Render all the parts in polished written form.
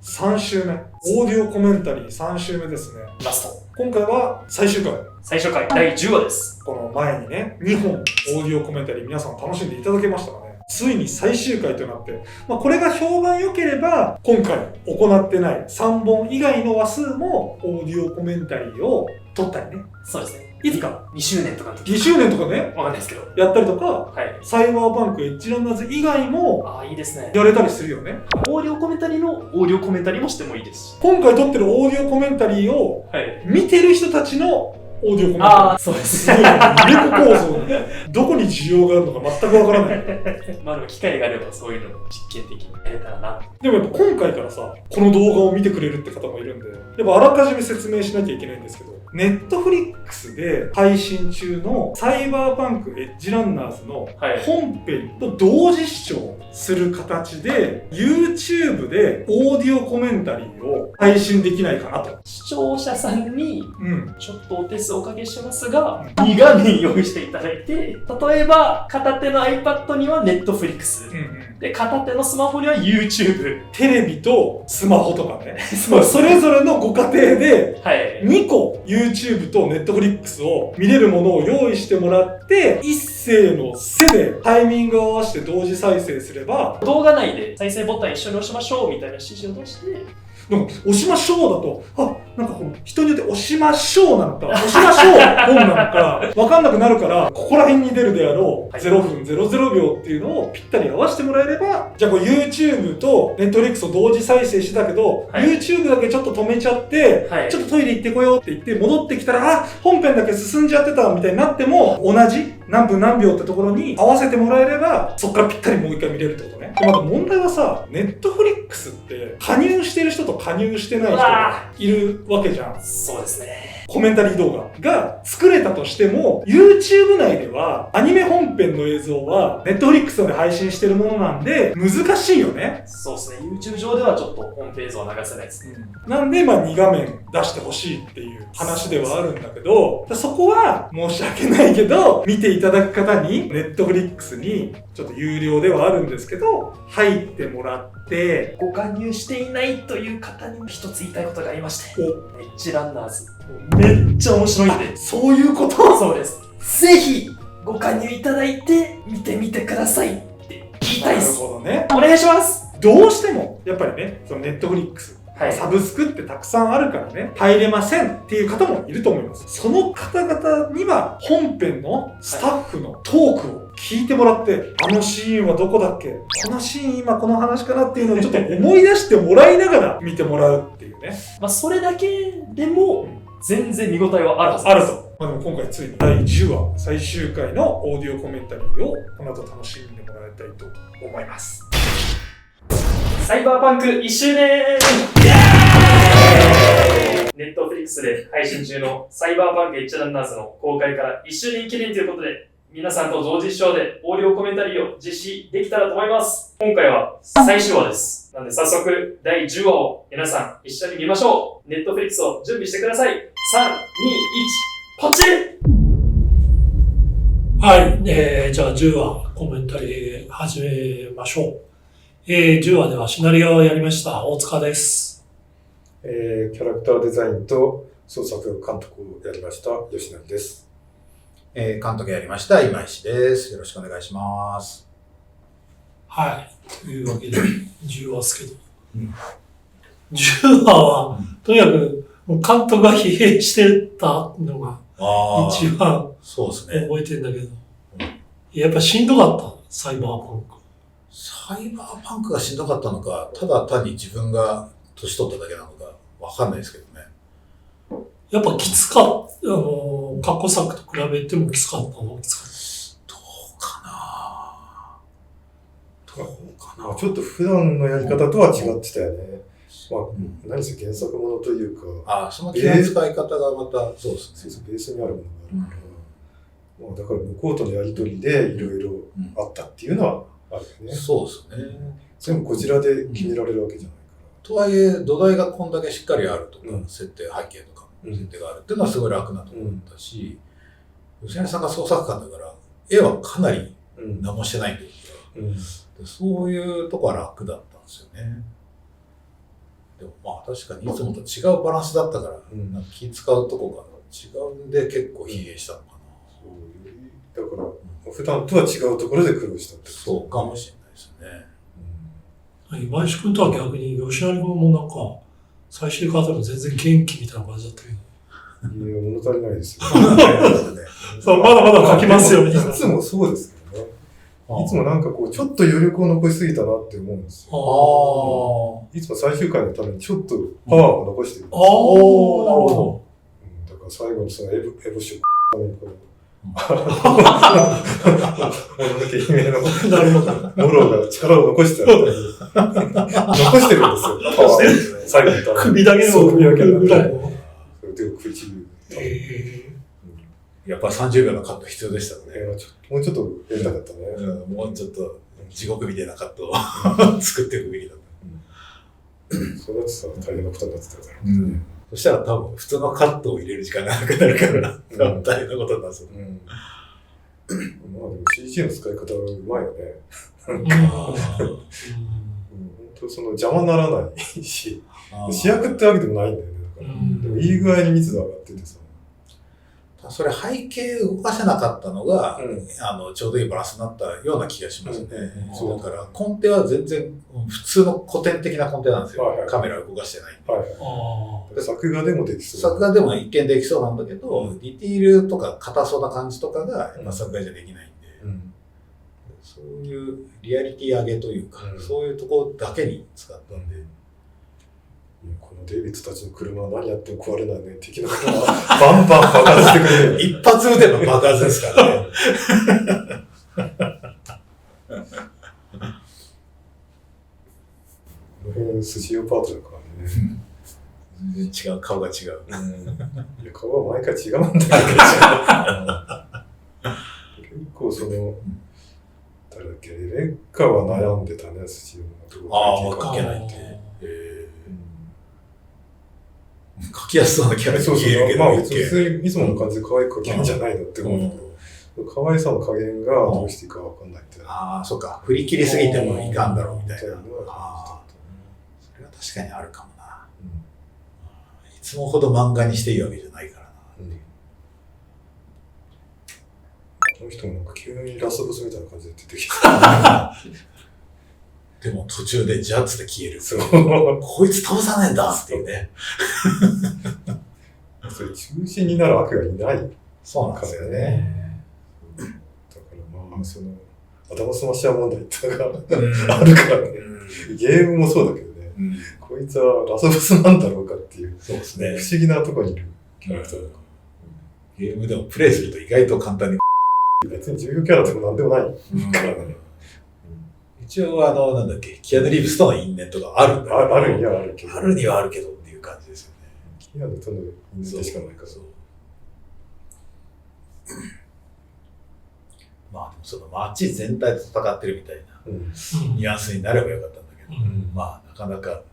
3週目。オーディオコメンタリー3週目ですね。ラスト。今回は最終回。最終回、第10話です。この前にね、2本オーディオコメンタリー皆さん楽しんでいただけましたかね。ついに最終回となって、これが評判良ければ、今回行ってない3本以外の話数もオーディオコメンタリーを撮ったりね。そうですね。いつか2周年とかの時。2周年とかね、わかんないですけど。やったりとか、はい。サイバーパンクエッジランナーズ以外もああ、いいですね。やれたりするよね。オーディオコメンタリーのオーディオコメンタリーもしてもいいですし。今回撮ってるオーディオコメンタリーをはい。見てる人たちのオーディオコメンタリー。ああ、そうですね。すごいね。猫構造どこに需要があるのか全くわからない。まあでも機会があればそういうのも実験的にやれたらな。でもやっぱ今回からさ、この動画を見てくれるって方もいるんで、やっぱあらかじめ説明しなきゃいけないんですけど、ネットフリックスで配信中のサイバーパンクエッジランナーズの本編と同時視聴する形で、YouTube でオーディオコメンタリーを配信できないかなと。視聴者さんにうん。ちょっとお手数おかけしますが、2画面用意していただいて、例えば片手の iPad には Netflix、で片手のスマホには YouTube。テレビとスマホとかね。そうそれぞれのご家庭ではい。 2個 YouTube と Netflix を見れるものを用意してもらって、一斉の背でタイミングを合わせて同時再生すれば、動画内で再生ボタン一緒に押しましょうみたいな指示を出して、なんか押しましょうだと、なんかこの人によって押しましょうなのか、押しましょう本なのか、わかんなくなるから、ここら辺に出るであろう0分00秒っていうのをぴったり合わせてもらえれば、じゃあこれ YouTube と Netflix を同時再生してたけど、はい YouTube だけちょっと止めちゃって、はいちょっとトイレ行ってこようって言って戻ってきたら、本編だけ進んじゃってたみたいになっても、同じ何分何秒ってところに合わせてもらえれば、そっからぴったりもう一回見れるってことね。でまた問題はさ、Netflix って加入してる人と加入してない人がいるわけじゃん。そうですね。コメンタリー動画が作れたとしても、YouTube 内ではアニメ本編の映像は Netflix で配信してるものなんで難しいよね。そうですね。YouTube 上ではちょっと本編映像は流せないですね。なんで2画面出してほしいっていう話ではあるんだけど、そこは申し訳ないけど、見ていただく方に Netflix にちょっと有料ではあるんですけど、入ってもらって、ご加入していないという方にも一つ言いたいことがありまして、エッジランナーズ、めっちゃ面白いんで。そういうことそうです。ぜひご加入いただいて見てみてくださいって言いたいです。なるほどね。お願いします。どうしてもやっぱりね、そのNetflix、はい。サブスクってたくさんあるからね、入れませんっていう方もいると思います。その方々には本編のスタッフのトークを聞いてもらって、あのシーンはどこだっけ、このシーン今この話かなっていうのをちょっと思い出してもらいながら見てもらうっていうね。まあそれだけでも全然見応えはあるはずです。あると。でも今回ついに第10話最終回のオーディオコメンタリーをこの後楽しんでもらいたいと思います。サイバーパンク1周年ネットフリックスで配信中のサイバーパンクエッジランナーズの公開から1周年記念ということで、皆さんと同時視聴でオーディオコメンタリーを実施できたらと思います。今回は最終話です。なので早速第10話を皆さん一緒に見ましょう。ネットフリックスを準備してください。3、2、1、ポチッ。はい、じゃあ10話コメンタリー始めましょう。10話ではシナリオをやりました大塚です。キャラクターデザインと創作監督をやりました吉成です。監督やりました今石です。よろしくお願いします。はい、というわけで10話ですけど、10話はとにかくもう監督が疲弊してたのが一番そうですね。覚えてんだけど、やっぱしんどかったサイバーパンク。サイバーパンクがしんどかったのか、ただ単に自分が年取っただけなのかわかんないですけどね。やっぱきつかった、過去作と比べてもきつかったの？きつかった。どうかな。どうかな。ちょっと普段のやり方とは違ってたよね。何せ原作ものというか。その気の使い方がまた、そうですね。ベースにあるものがあるから。だから向こうとのやりとりでいろいろあったっていうのはあるよね。そうですね。全部こちらで決められるわけじゃないから。とはいえ、土台がこんだけしっかりあるとか、設定、背景とか、設定があるっていうのはすごい楽なと思ったし、吉成さんが創作家だから、絵はかなり何もしてないんだけど、そういうとこは楽だったんですよね。でもまあ確かにいつもと違うバランスだったから、なんか気使うとこが違うんで結構疲弊したのかな。だから、普段とは違うところで苦労したってこと。そうかもしれないですね。今石君とは逆に吉成君もなんか最終回でも全然元気みたいな感じだったけど。いや、物足りないですよ。そう、まだまだ書きますよみたいな。いつもそうですけどね。いつもなんかこう、ちょっと余力を残しすぎたなって思うんですよ。いつも最終回のためにちょっとパワーを残してるんですよ。なるほだから最後のそのエボショッためにこの、もののけ姫のモロが力を残してたみたいに残してるんですよ。残してるんですね。最後のために。首だけの首だけのぐらいの。手を食いちぎる。やっぱ30秒のカット必要でしたね。もうちょっとやりたかったね。もうちょっと地獄みたいなカットを作っていくべきだった。そうなってたら大変なことになってたから。そしたら多分普通のカットを入れる時間がなくなるから大変なことになる。まあでも CG の使い方はうまいよね。本当その邪魔にならないし、主役ってわけでもないんだよね。だからでもいい具合に密度上がっててさ。それ背景動かせなかったのが、ちょうどいいバランスになったような気がしますね。だからコンテは全然普通の古典的なコンテなんですよ。カメラ動かしてない。作画でもできそう。作画でも一見できそうなんだけど、ディティールとか硬そうな感じとかが作画じゃできないんで、そういうリアリティ上げというか、そういうところだけに使ったんで。このデイビッドたちの車は何やっても壊れないね的なことはバンバン爆発してくれる。一発撃てば爆発ですからね。この辺寿司用パートだからね。全然違う、顔が違う。いや、顔は毎回違うんだけど。結構その、誰だっけ、レベッカは悩んでたね、寿司用の。書けないって。書きやすそうなキャラに見えるけど、まあ、普通にいつもの感じで可愛く描けるんじゃないのって思うんだけど、可愛さの加減がどうしていいかわかんないって。ああ、そっか。振り切りすぎてもいかんだろうみたいな。それは確かにあるかもな。いつもほど漫画にしていいわけじゃないからな。この人もなんか急にラスボスみたいな感じで出てきた。でも途中でジャッツで消える。こいつ倒さねえんだっていうね。それ中心になる悪がいない。そうなんですよね。だからまあ、その、アダムスマッシャー問題ってのがあるからね。ゲームもそうだけどね。こいつはラスボスなんだろうかっていう。そうですね。不思議なところにいるキャラクターだから。ゲームでもプレイすると意外と簡単に。別に重要キャラでもなんでもないからね。一応なんだっけ、キアヌ・リーブスとの因縁とかあるんだけど。あるにはあるけど。あるにはあるけどっていう感じですよね。キアヌとの因縁でしかないから。まあでもその街全体と戦ってるみたいなニュアンスになればよかったんだけど、まあなかなか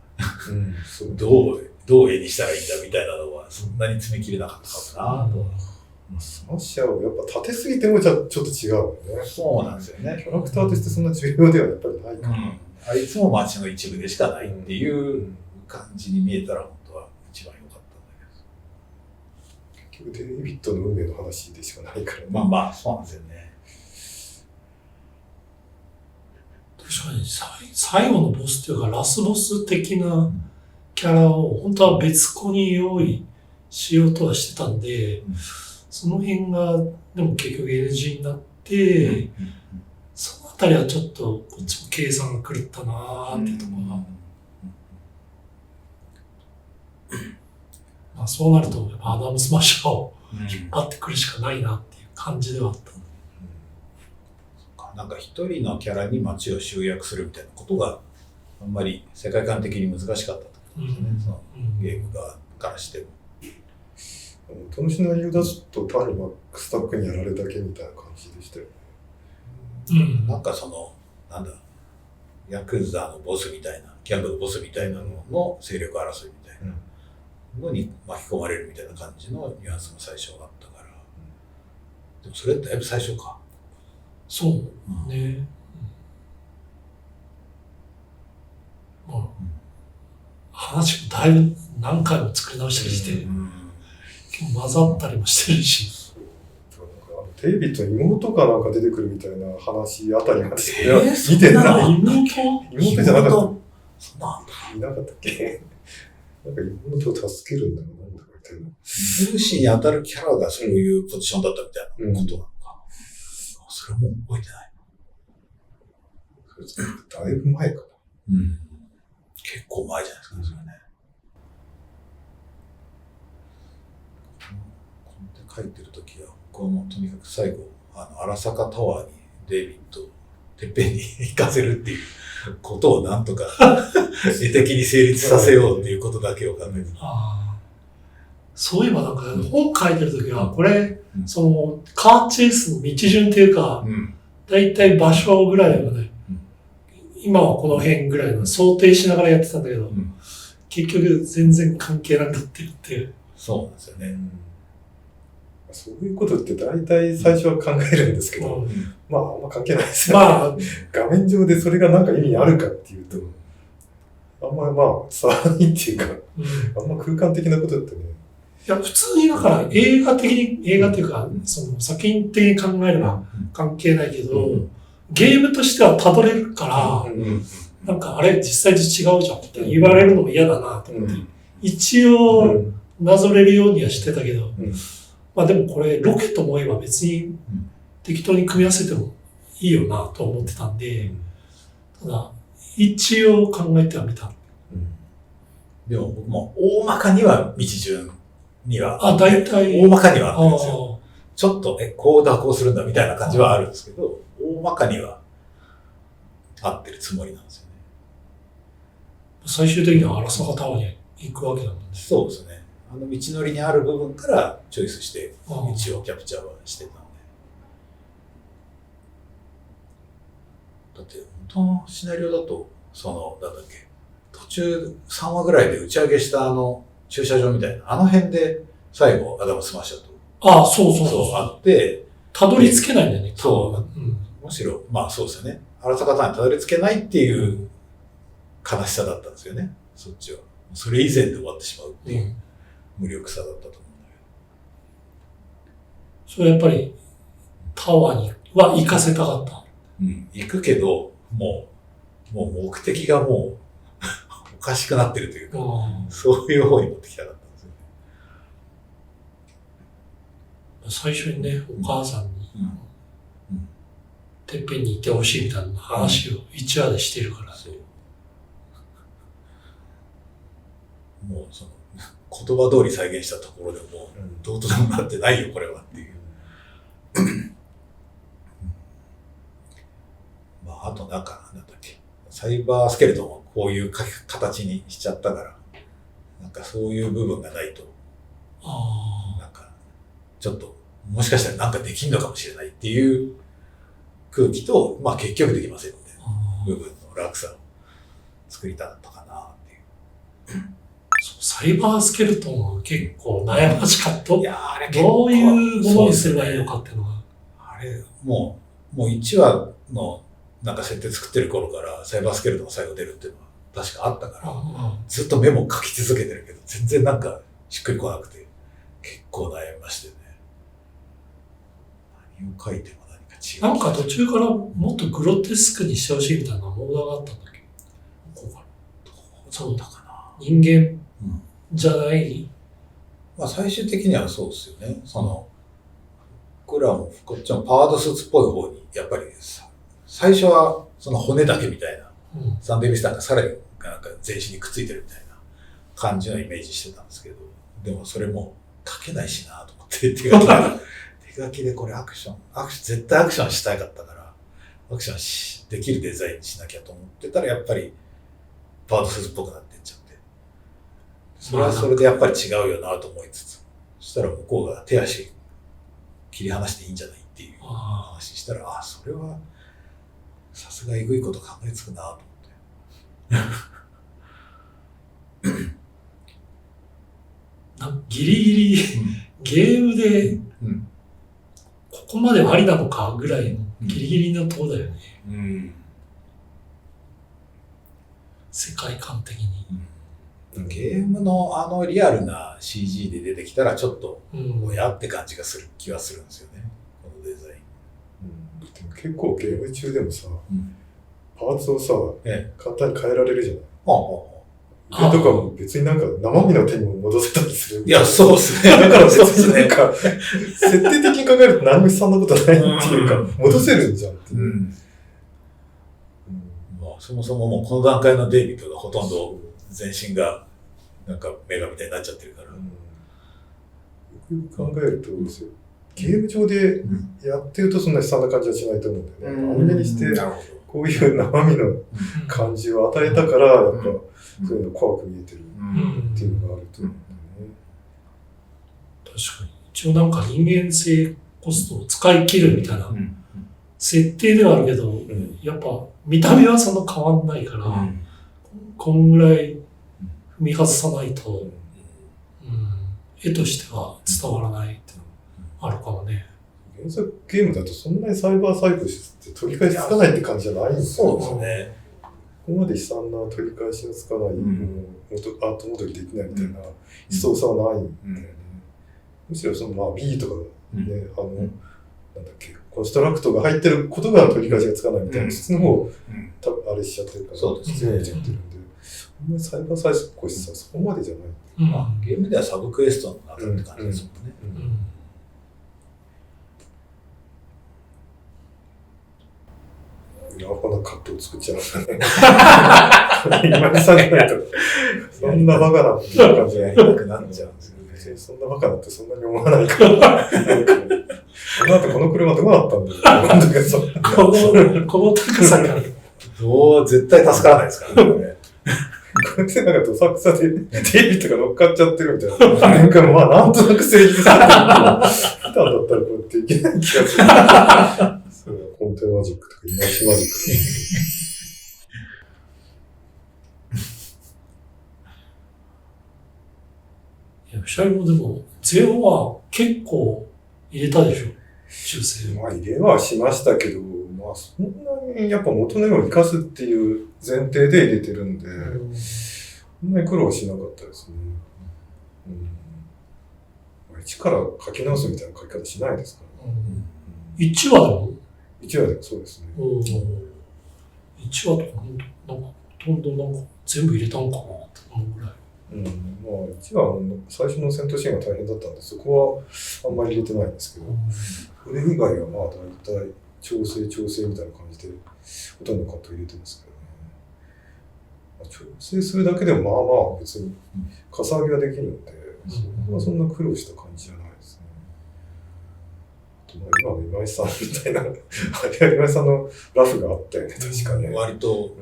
どう絵にしたらいいんだみたいなのはそんなに詰め切れなかったかもなと。スマッシャーをやっぱ立てすぎてもちょっと違うよね。そうなんですよね。キャラクターとしてそんな重要ではやっぱりないから。あいつも街の一部でしかないっていう感じに見えたら本当は一番良かったんだけど。結局デイビッドの運命の話でしかないからね。まあまあ、そうなんですよね。確かに最後のボスっていうかラスボス的なキャラを本当は別個に用意しようとはしてたんで、その辺がでも結局 NG になって、そのあたりはちょっとこっちも計算が狂ったなーっていうところが、まあ、そうなるとやっぱアダムスマッシャーを引っ張ってくるしかないなっていう感じではあった。なんか一人のキャラに街を集約するみたいなことがあんまり世界観的に難しかったってことですね、そのゲーム側からしても。このシナリオだと単にマックスタックにやられるだけみたいな感じでしたよね。なんかその、なんだ、ヤクザのボスみたいな、ギャングのボスみたいなのの勢力争いみたいなのに巻き込まれるみたいな感じのニュアンスも最初あったから。でもそれってだいぶ最初か。そうね。話もだいぶ何回も作り直したりして、結構混ざったりもしてるし。デイビッドの妹かなんか出てくるみたいな話あたりまで見てない。妹じゃなかった。そんなんだ。いなかったっけ。なんか妹を助けるんだろうな、みたいな。ルーシーに当たるキャラがそういうポジションだったみたいなことなのか。それも覚えてない。だいぶ前かな。結構前じゃないですか、それね。こうやって書いてるときは、僕はもうとにかく最後、荒坂タワーにデイビッドをてっぺんに行かせるっていうことをなんとか絵的に成立させようっていうことだけを考えてそういえばなんか本書いてるときは、これ、そのカーチェイスの道順っていうか、だいたい場所ぐらいまで、今はこの辺ぐらいの想定しながらやってたんだけど、結局全然関係なくなってるっていう。そうなんですよね。そういうことって大体最初は考えるんですけど、まああんま関係ないですよね。画面上でそれがなんか意味あるかっていうと、あんま伝わらないっていうか、あんま空間的なことってね。いや、普通にだから映画っていうか、その作品的に考えれば関係ないけど、ゲームとしては辿れるから、なんかあれ実際と違うじゃんって言われるのも嫌だなと思って、一応なぞれるようにはしてたけど、まあでもこれロケと思えば別に適当に組み合わせてもいいよなと思ってたんで、ただ一応考えてはみた。でも僕も大まかには道順には大体大まかにはあるんですよ。ちょっとこうだこうするんだみたいな感じはあるんですけど、大まかには合ってるつもりなんですよね。最終的には荒坂タワーに行くわけだもんね。そうですね。道のりにある部分からチョイスして道をキャプチャーはしてたんで。だって本当のシナリオだとなんだっけ、途中3話ぐらいで打ち上げした駐車場みたいな辺で最後アダムスマッシャーとそうあってたどり着けないんだよね。むしろそうですよね。荒坂さんにたどり着けないっていう悲しさだったんですよね。そっちはそれ以前で終わってしまうっていう無力さだったと思うんだけど、それやっぱりタワーには行かせたかった。行くけどもう目的がもうおかしくなってるというか、そういう方に持ってきたかったんですよね。最初にね、お母さんに、てっぺんにいてほしいみたいな話を1話でしてるから、もう言葉通り再現したところでもどうとでもなってないよこれはっていう。あとなんだっけ、サイバースケルトンはこういう形にしちゃったから、なんかそういう部分がないと、なんかちょっともしかしたらなんかできんのかもしれないっていう空気と、結局できませんみたいな部分の落差を作りたかったかなっていう。サイバースケルトンは結構悩ましかった。いやあれどういうものにすればいいのかっていうのが。あれ、もう1話のなんか設定作ってる頃からサイバースケルトンが最後出るっていうのは確かあったから、ずっとメモ書き続けてるけど、全然なんかしっくりこなくて、結構悩みましたよね。何を書いても何か違う。なんか途中からもっとグロテスクにしてほしいみたいなオーダーがあったんだっけど。こうかな。そうだかな。人間じゃない。最終的にはそうですよね。僕らもこっちのパワードスーツっぽい方に、やっぱり最初は骨だけみたいな、サンデービスターがさらになんか全身にくっついてるみたいな感じのイメージしてたんですけど、でもそれも書けないしなと思って手書きでこれ絶対アクションしたかったから、アクションできるデザインにしなきゃと思ってたら、やっぱりパワードスーツっぽくなってっちゃって、それはそれでやっぱり違うよなと思いつつ、そしたら向こうが手足切り離していいんじゃないっていう話したら、それはさすがえぐいこと考えつくなと思ってギリギリ、ゲームでここまでありなのかぐらいのギリギリのとこだよね。世界観的に。ゲームのリアルな CG で出てきたらちょっと、おやって感じがする気はするんですよね、このデザイン。でも結構ゲーム中でもさ、パーツをさ、簡単に変えられるじゃない。腕とかも別になんか生身の手にも戻せたりする。いや、そうですね。だから別になんか、設定的に考えると何もそんなことないっていうか、戻せるんじゃんっていう。そもそももうこの段階のデイビッドがほとんど全身がなんかメガみたいになっちゃってるから。よく考えると、ゲーム上でやってるとそんな悲惨な感じはしないと思うんだよね。アニメにして、こういう生身の感じを与えたから、やっぱ、そういうの怖く見えてるっていうのがあると思うんだよね。確かに。一応なんか人間性コストを使い切るみたいな設定ではあるけど、やっぱ見た目はそんな変わんないから、こんぐらい踏み外さないと、絵としては伝わらないっていうのがあるかもね。原作ゲームだとそんなにサイバーサイクルって取り返しつかないって感じじゃないんですよね。そうですね。ここまで悲惨な取り返しのつかない、アート戻りできないみたいな悲壮さはないんだよね。むしろそのB とかね、なんだっけ、コンストラクトが入ってることが取り返しがつかないみたいな、質の方、あれしちゃってるから、そうですね。強めちゃってるんで、あんまりサイバーサイクルさ、そこまでじゃない。ゲームではサブクエストの中って感じですもんね。アホなカットを作っちゃいましたね。今にされないと、そんなバカなっていう感じでやりたくなっちゃうんですよね。別にそんなバカだってそんなに思わないから。この後この車どうなったんだろうなんだけどこの高さから。絶対助からないですからね。こうやってなんかどさくさでテレビとか乗っかっちゃってるみたいな。なんかまあなんとなく成立されてるけど、普段だったらこうやっていけない気がする。それはコンテマジックとかイマシマジックとか。いや、シャイもでも、ゼオは結構入れたでしょ、修正。まあ入れはしましたけど、まあそんなにやっぱ元の絵を生かすっていう前提で入れてるんで、そんなに苦労はしなかったですね。一から書き直すみたいな書き方しないですからね。1話でも1話でもそうですね。1話とかなんかほとんどなんか全部入れたんかなって思うぐらい。まあ1話の最初の戦闘シーンが大変だったんで、そこはあんまり入れてないんですけど、それ以外はまあ大体調整みたいな感じでほとんどカット入れてますけどね。調整するだけでもまあまあ別にかさ上げができるので、そこはそんな苦労した感じじゃないですね。今の今井さんみたいな、今井さんのラフがあったよね、確かね。割と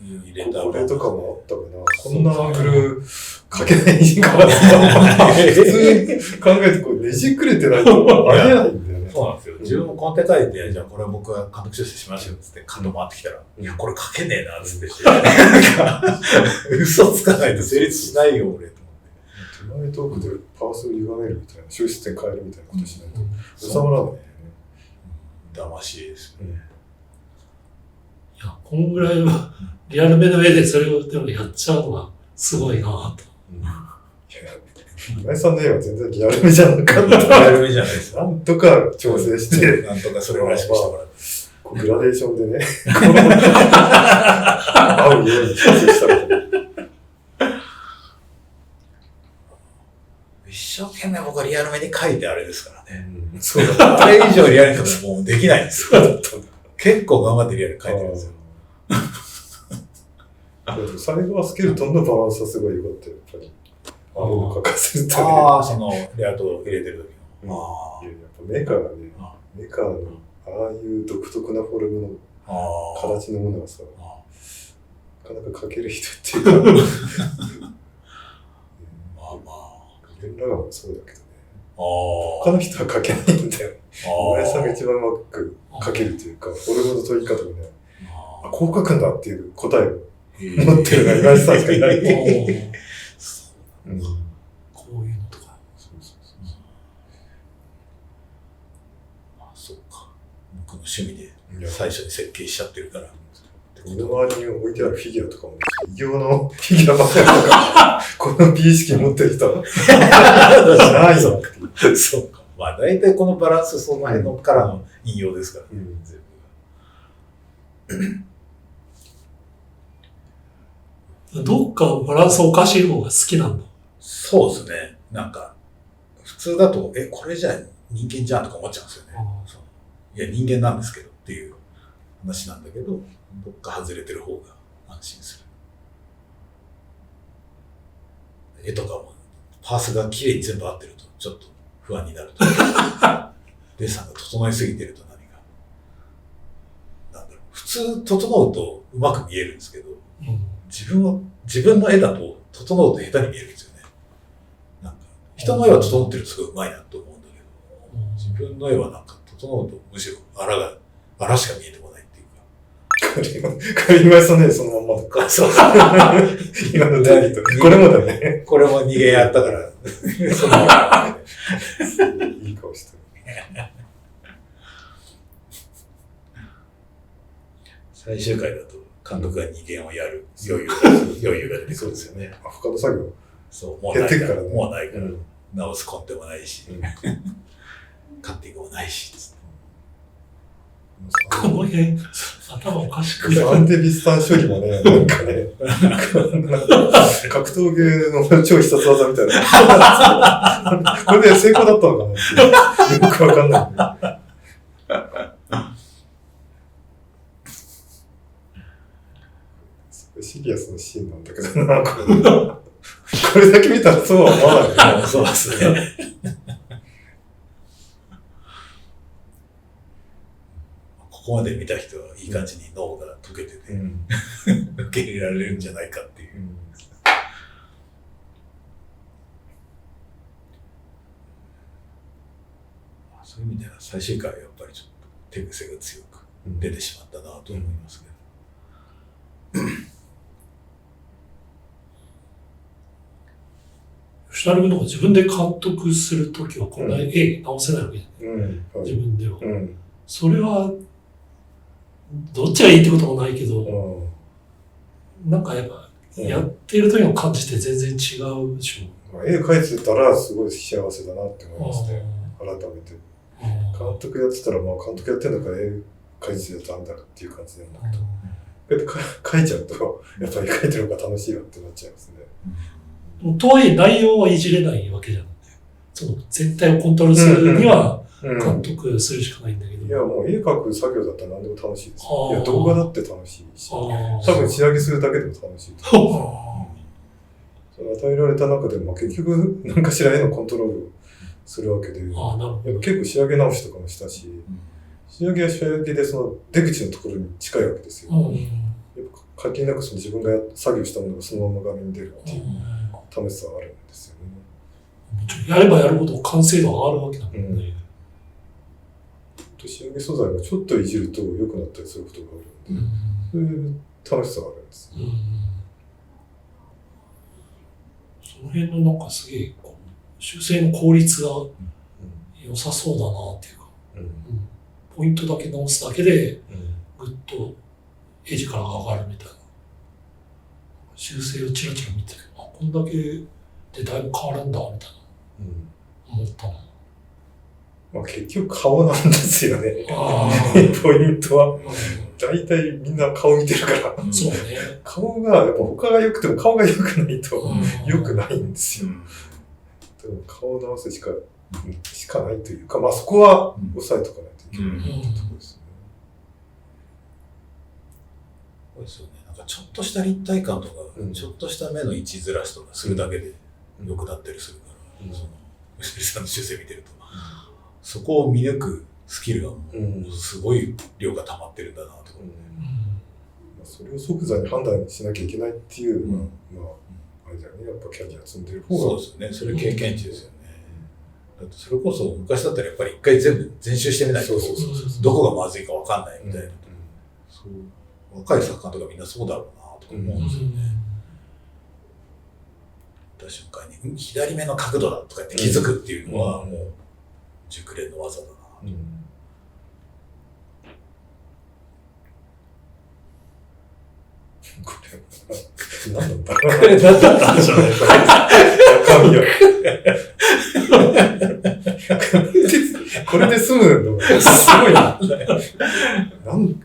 入れた。これとかもあったかな。こんなアングルかけないにかわった普通に考えてこうねじくれてないとありえないんだよね。そうなんですよ。自分もコンテ書いて、じゃあこれは僕は監督出世しましょうっつって監督回ってきたら、いや、これ書けねえなっつって。嘘つかないと成立しないよ、俺。手前トークでパースを歪めるみたいな、終出点変えるみたいなことしないと収まらないよね。騙しいですよね。いや、こんぐらいはリアルめの絵でそれをでもやっちゃうのがすごいなと。今井さんの絵は全然リアルめじゃなかった。リアルめじゃないですか。なんとか調整して、なんとかそれらしくしてもらって。グラデーションでね、合うように調整したら。一生懸命僕はリアルめに描いてあれですからね。そうだ。あれ以上リアルに描くともうできないんですよ。結構頑張ってリアルに描いてるんですよ。サイバースケルトンのバランスはすごい良かったよ、やっぱり。あれを描かせるとね。そのレイアウトを入れてる時の。やっぱメカがね、メカのああいう独特なフォルムの形のものはさ、なかなか描ける人っていうか、レンラガンもそうだけどね。他の人は描けないんだよ。今井さんが一番うまく描けるというか、フォルムの取り方がね、こう描くんだっていう答えを持ってるのは今井さんしかいない。こういうのとか。そうか。僕の趣味で最初に設計しちゃってるから。身の回りに置いてあるフィギュアとかも、異形のフィギュアばっかりとか、この美意識持ってる人は、ないよっていう。そうか。まあ大体このバランス、その辺のからの引用ですからね、全部が。どっかバランスおかしい方が好きなんだ。そうですね。なんか、普通だと、これじゃ人間じゃんとか思っちゃうんですよね。いや、人間なんですけどっていう話なんだけど、どっか外れてる方が安心する。絵とかも、パースが綺麗に全部合ってると、ちょっと不安になると。デッサンが整いすぎてると何か。なんだろう。普通、整うとうまく見えるんですけど、自分の絵だと、整うと下手に見えるんですよね。なんか、人の絵は整ってるとすごいうまいなと思うんだけど、自分の絵はなんか、整うとむしろ荒しか見えてこないっていうか。カリマイさんね、そのまんまとか。そう今のダディと。これもだね。これも逃げやったから、そのいい顔してる。最終回だと監督が逃げをやる余裕が出てくるんですよね。アフカド作業。そう、もうないから、もうないから、うん、直すコンテもないし、カッティングもないし、この辺、頭おかしくサンデビスタン処理もね、なんかね、格闘芸の超必殺技みたいな。これで成功だったのかなってよくわかんない。シリアスなシーンなんだけどな、これだけ見たらそうは思わないね。そうですね。ここまで見た人はいい感じに脳が溶けてて、受け入れられるんじゃないかっていう。そういう意味では最終回はやっぱりちょっと手癖が強く出てしまったなと思いますけど。吉田君とか自分で監督するときはこんな絵直せないわけじゃない、自分では。それは、どっちがいいってこともないけど、なんかやっぱ、やってる時の感じって全然違うでしょ。絵描いてたらすごい幸せだなって思いますね。改めて。監督やってたら、まあ監督やってんだから絵描いてたらダメだっていう感じなんだけど、描いちゃうと、やっぱり描いてる方が楽しいよってなっちゃいますね。とはいえ内容はいじれないわけじゃん。その全体をコントロールするには監督するしかないんだけど。いや、もう絵描く作業だったら何でも楽しいです。いや、動画だって楽しいし、多分仕上げするだけでも楽しいと思う。与えられた中でも結局何かしら絵のコントロールをするわけで、やっぱ結構仕上げ直しとかもしたし、仕上げは仕上げでその出口のところに近いわけですよ。やっぱ限りなくその自分が作業したものがそのまま画面に出るっていう楽しさはあるんですよね。やればやるほど完成度が上がるわけだもんね。仕上げ素材もちょっといじると良くなったりすることがあるので、そういう楽しさがあるんです。その辺のなんかすげえ修正の効率が良さそうだなっていうか、ポイントだけ直すだけでぐっとエッジから上がるみたいな。修正をチラチラ見て、こんだけでだいぶ変わるんだみたいな思ったな。まあ結局顔なんですよね。ポイントは。大体みんな顔見てるから。そうね。顔が、やっぱ他が良くても顔が良くないと良くないんですよ。でも顔を直すしかないというか、まあそこは抑えとかないといけないところですね。そうですよね。なんかちょっとした立体感とか、ちょっとした目の位置ずらしとかするだけで良くなったりするから、その、吉井さんの修正見てると、そこを見抜くスキルがもうすごい量が溜まってるんだなとか、それを即座に判断しなきゃいけないっていうのは、まあ、あれだよね、やっぱキャリア積んでる方が。そうですよね。それ経験値ですよね。だってそれこそ昔だったらやっぱり一回全部全集してみないと、どこがまずいかわかんないみたいな。若い作家とかみんなそうだろうなとか思うんですよね。見た瞬間に、左目の角度だとかって気づくっていうのはもう熟練の技だなと。何なんだろう。これ何だったんでしょうね、ここれで済むのすごいな。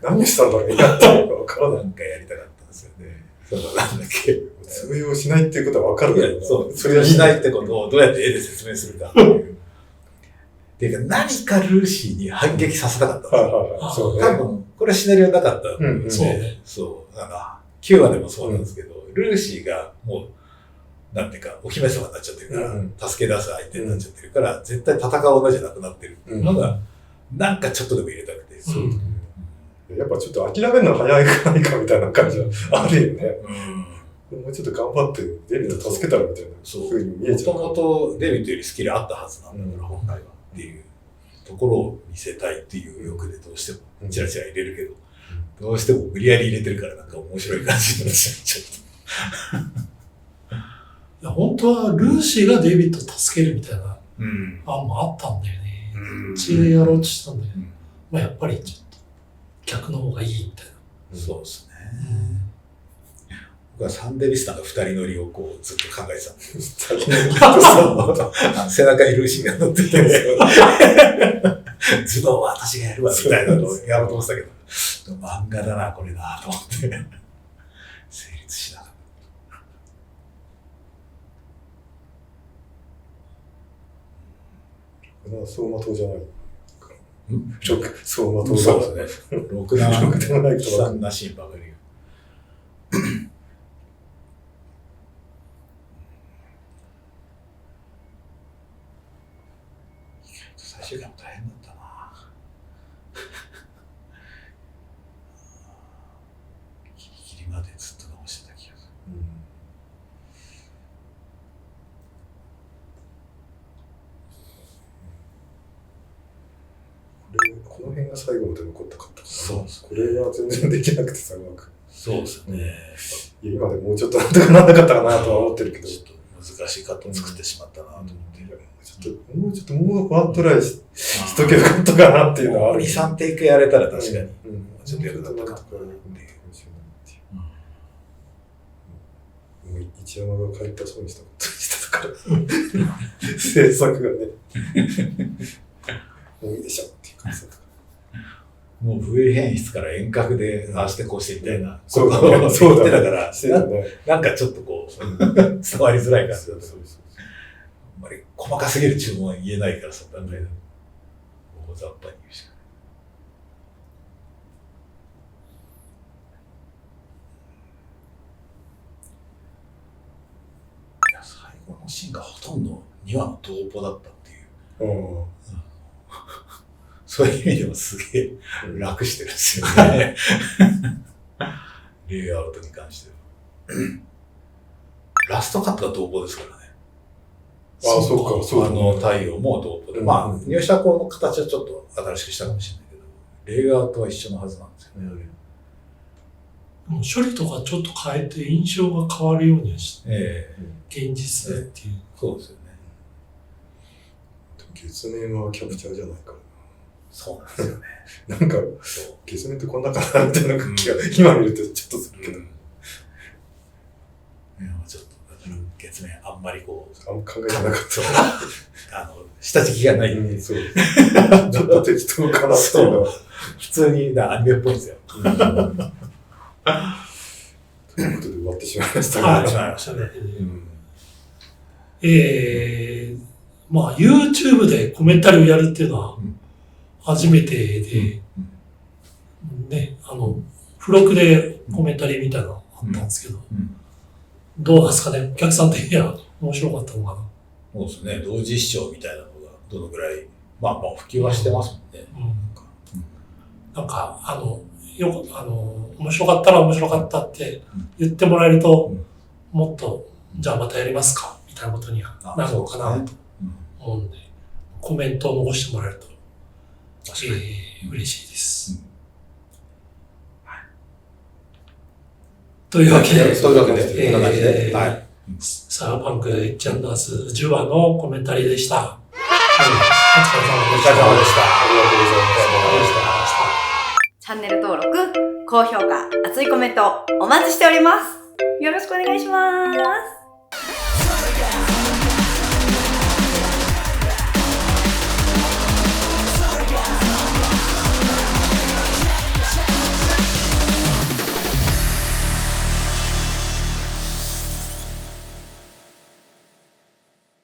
何したんだろう、やってるか分からない。なんかやりたかったんですよね。なんだっけ。通用しないっていうことは分かるけど、そう、それをしないってことをどうやって絵で説明するかっていう。っていうか、何かルーシーに反撃させたかったんですよ。そうね。多分、これはシナリオなかった。そうね。そう。9話でもそうなんですけど、ルーシーがもう、なんていうか、お姫様になっちゃってるから、助け出す相手になっちゃってるから、絶対戦う女じゃなくなってるっていうのが、なんかちょっとでも入れたくて。やっぱちょっと諦めるの早いかないかみたいな感じはあるよね。もうちょっと頑張ってデビット助けたらみたいな風に見えちゃう。もともとデビットよりスキルあったはずなんだから、本来はっていうところを見せたいっていう欲でどうしてもチラチラ入れるけど、どうしても無理やり入れてるからなんか面白い感じになっちゃう。いや本当はルーシーがデイビッドを助けるみたいな案もあったんだよね。血でやろうとしたんだけど、まあやっぱりちょっと逆の方がいいみたいな。そうですね。僕はサンデビスターの二人乗りをこうずっと考えてたんですけど、背中にルーシーが乗ってて、ズボンは私がやるわみたいなのをやろうと思ってたけど、漫画だな、これなと思って、成立しなかった。走馬灯じゃない。走馬灯そうですね。ろくな悲惨なシーンばかり。最終回も大変だったな。ギリギリまでずっと直してた気がする。この辺が最後まで残ったかったから、そうですね。これは全然できなくてさ、うまく。そうですね。今でもうちょっとなんとかなんなかったかなとは思ってるけど。ちょっと難しいカットを作ってしまったなと思って。もうワントライしとけばよかったかなっていうのはある。2、3テイクやれたら確かに、ちょっと役立ったかなっていう。もう一山が帰ったそうにしたことにしたから、制作がね、もういいでしょっていう感じだったから。もう V 変質から遠隔でああしてこうしてみたいな。そうだね。そうだから、ね、なんかちょっとこう、伝わりづらい感じだった。あんまり細かすぎる注文は言えないから、その段階で。大雑把に言うしかない。いや、最後のシーンがほとんど2話の同歩だったっていう。そういう意味でもすげえ楽してるんですよね。レイアウトに関しては。ラストカットが同歩ですからね。ああ、そうか、そうだ。太陽も同歩で。まあ、入射光の形はちょっと新しくしたかもしれないけど、レイアウトは一緒のはずなんですよね。処理とかちょっと変えて印象が変わるようにはして、現実でっていう。そうですよね。月面はキャプチャーじゃないから。そうなんですよね。なんか、月面ってこんなかなみたいな気が、今見るとちょっとするけど。いや、ちょっと、月面あんまりこう、あんま考えてなかった。下敷きがない。そう。ちょっと適当かなっていうのは。普通にアニメっぽいんですよ。ということで終わってしまいましたね。はい、しまいましたね。まあ YouTube でコメンタリーをやるっていうのは初めてで、ね、付録でコメンタリーみたいなのあったんですけど、どうなんですかね、お客さん的には面白かったのかな。そうですね、同時視聴みたいなのがどのぐらい、まあ普及はしてますもんね。なんか、面白かったら面白かったって言ってもらえると、もっと、じゃあまたやりますかみたいなことにはなるのかなと思うんで、コメントを残してもらえると、嬉しいです。というわけで、こんな感じで、サイバーパンクエッジアンダース10話のコメンタリーでした。お疲れ様でした。お疲れ様でした。チャンネル登録、高評価、熱いコメントお待ちしております。よろしくお願いします。